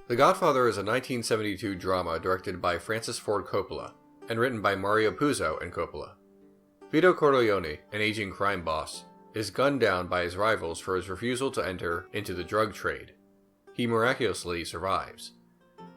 The Godfather is a 1972 drama directed by Francis Ford Coppola and written by Mario Puzo and Coppola. Vito Corleone, an aging crime boss, is gunned down by his rivals for his refusal to enter into the drug trade. He miraculously survives.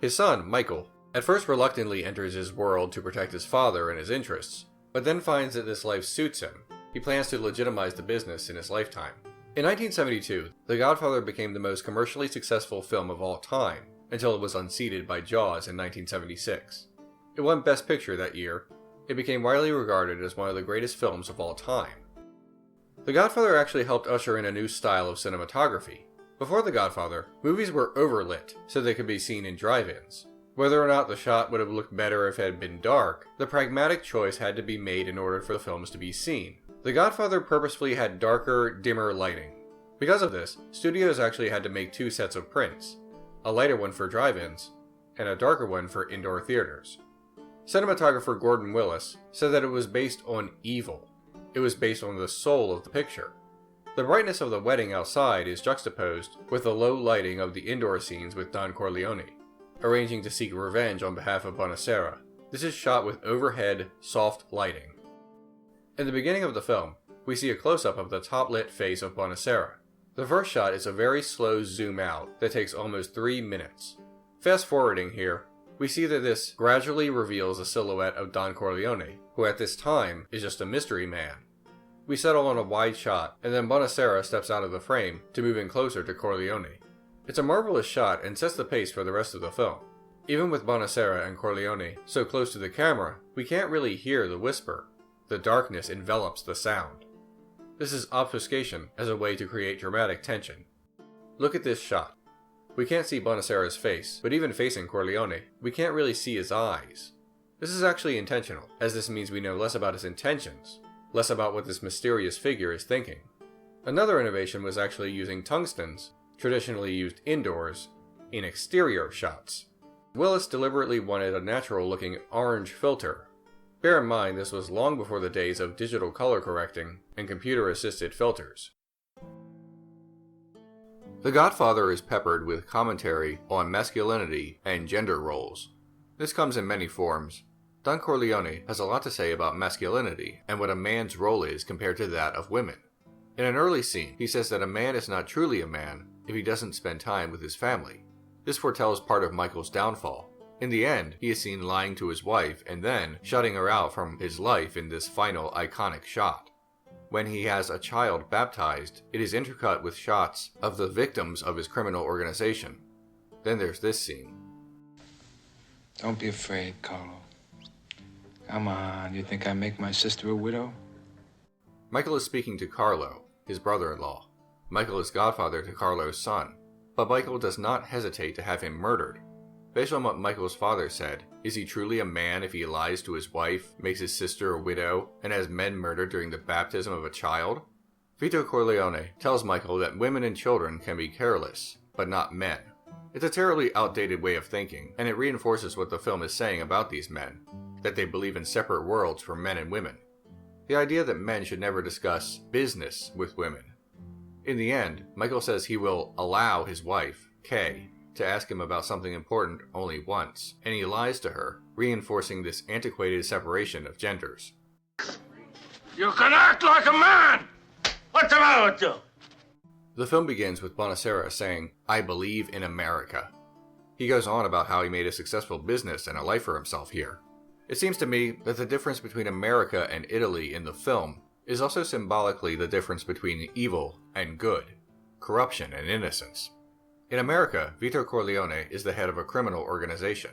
His son, Michael, at first reluctantly enters his world to protect his father and his interests, but then finds that this life suits him. He plans to legitimize the business in his lifetime. In 1972, The Godfather became the most commercially successful film of all time, until it was unseated by Jaws in 1976. It won Best Picture that year. It became widely regarded as one of the greatest films of all time. The Godfather actually helped usher in a new style of cinematography. Before The Godfather, movies were overlit so they could be seen in drive-ins. Whether or not the shot would have looked better if it had been dark, the pragmatic choice had to be made in order for the films to be seen. The Godfather purposefully had darker, dimmer lighting. Because of this, studios actually had to make two sets of prints, a lighter one for drive-ins, and a darker one for indoor theaters. Cinematographer Gordon Willis said that it was based on evil. It was based on the soul of the picture. The brightness of the wedding outside is juxtaposed with the low lighting of the indoor scenes with Don Corleone, arranging to seek revenge on behalf of Bonacera. This is shot with overhead, soft lighting. In the beginning of the film, we see a close-up of the top-lit face of Bonacera. The first shot is a very slow zoom out that takes almost 3 minutes. Fast forwarding here, we see that this gradually reveals a silhouette of Don Corleone, who at this time is just a mystery man. We settle on a wide shot, and then Bonacera steps out of the frame to move in closer to Corleone. It's a marvelous shot and sets the pace for the rest of the film. Even with Bonacera and Corleone so close to the camera, we can't really hear the whisper. The darkness envelops the sound. This is obfuscation as a way to create dramatic tension. Look at this shot. We can't see Bonacera's face, but even facing Corleone, we can't really see his eyes. This is actually intentional, as this means we know less about his intentions, less about what this mysterious figure is thinking. Another innovation was actually using tungstens, traditionally used indoors, in exterior shots. Willis deliberately wanted a natural-looking orange filter. Bear in mind this was long before the days of digital color correcting and computer-assisted filters. The Godfather is peppered with commentary on masculinity and gender roles. This comes in many forms. Don Corleone has a lot to say about masculinity and what a man's role is compared to that of women. In an early scene, he says that a man is not truly a man if he doesn't spend time with his family. This foretells part of Michael's downfall. In the end, he is seen lying to his wife and then shutting her out from his life in this final iconic shot. When he has a child baptized, it is intercut with shots of the victims of his criminal organization. Then there's this scene. Don't be afraid, Carlo. Come on, you think I make my sister a widow? Michael is speaking to Carlo, his brother-in-law. Michael is godfather to Carlo's son, but Michael does not hesitate to have him murdered. Based on what Michael's father said, is he truly a man if he lies to his wife, makes his sister a widow, and has men murdered during the baptism of a child? Vito Corleone tells Michael that women and children can be careless, but not men. It's a terribly outdated way of thinking, and it reinforces what the film is saying about these men, that they believe in separate worlds for men and women. The idea that men should never discuss business with women. In the end, Michael says he will allow his wife, Kay, to ask him about something important only once, and he lies to her, reinforcing this antiquated separation of genders. You can act like a man! What's the matter with you? The film begins with Bonacera saying, "I believe in America." He goes on about how he made a successful business and a life for himself here. It seems to me that the difference between America and Italy in the film is also symbolically the difference between evil and good, corruption and innocence. In America, Vito Corleone is the head of a criminal organization.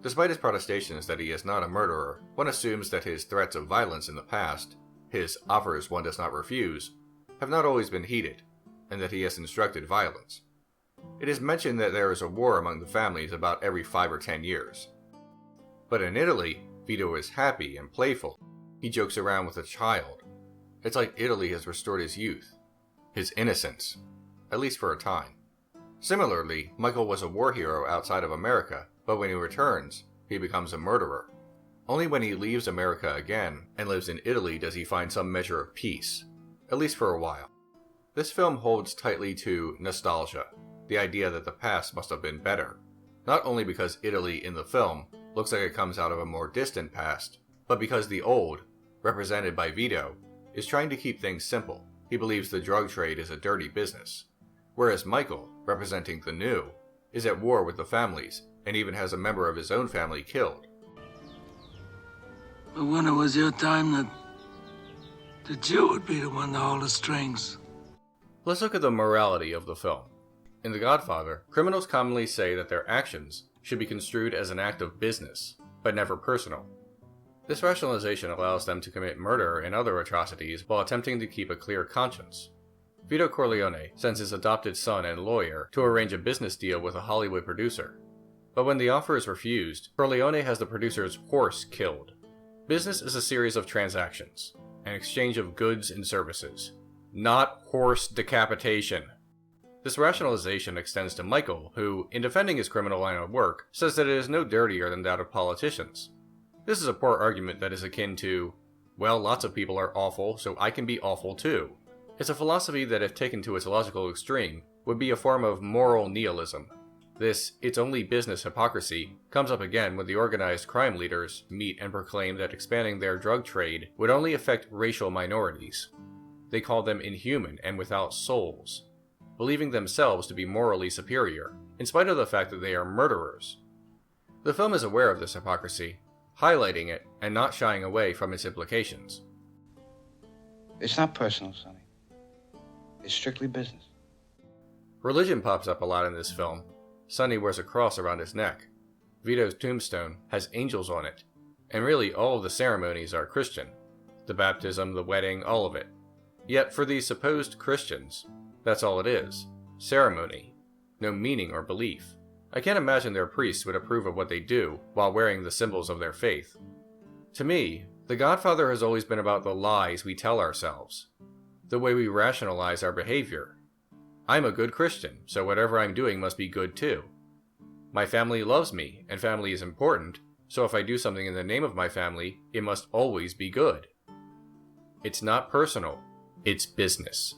Despite his protestations that he is not a murderer, one assumes that his threats of violence in the past, his offers one does not refuse, have not always been heeded, and that he has instructed violence. It is mentioned that there is a war among the families about every 5 or 10 years. But in Italy, Vito is happy and playful. He jokes around with a child. It's like Italy has restored his youth, his innocence, at least for a time. Similarly, Michael was a war hero outside of America, but when he returns, he becomes a murderer. Only when he leaves America again and lives in Italy does he find some measure of peace, at least for a while. This film holds tightly to nostalgia, the idea that the past must have been better. not only because Italy in the film looks like it comes out of a more distant past, but because the old, represented by Vito, is trying to keep things simple. He believes the drug trade is a dirty business, whereas Michael, representing the new, is at war with the families and even has a member of his own family killed. But when it was your time that the Jew would be the one to hold the strings. Let's look at the morality of the film. In The Godfather, criminals commonly say that their actions should be construed as an act of business, but never personal. This rationalization allows them to commit murder and other atrocities while attempting to keep a clear conscience. Vito Corleone sends his adopted son and lawyer to arrange a business deal with a Hollywood producer. But when the offer is refused, Corleone has the producer's horse killed. Business is a series of transactions, an exchange of goods and services, not horse decapitation. This rationalization extends to Michael, who, in defending his criminal line of work, says that it is no dirtier than that of politicians. This is a poor argument that is akin to, well, lots of people are awful, so I can be awful too. It's a philosophy that, if taken to its logical extreme, would be a form of moral nihilism. This it's only business hypocrisy comes up again when the organized crime leaders meet and proclaim that expanding their drug trade would only affect racial minorities. They call them inhuman and without souls, believing themselves to be morally superior, in spite of the fact that they are murderers. The film is aware of this hypocrisy, highlighting it and not shying away from its implications. It's not personal, Sonny. It's strictly business. Religion pops up a lot in this film. Sonny wears a cross around his neck. Vito's tombstone has angels on it. And really all of the ceremonies are Christian. The baptism, the wedding, all of it. Yet for these supposed Christians, that's all it is. Ceremony. No meaning or belief. I can't imagine their priests would approve of what they do while wearing the symbols of their faith. To me, The Godfather has always been about the lies we tell ourselves. The way we rationalize our behavior. I'm a good Christian, so whatever I'm doing must be good too. My family loves me, and family is important, so if I do something in the name of my family, it must always be good. It's not personal, it's business.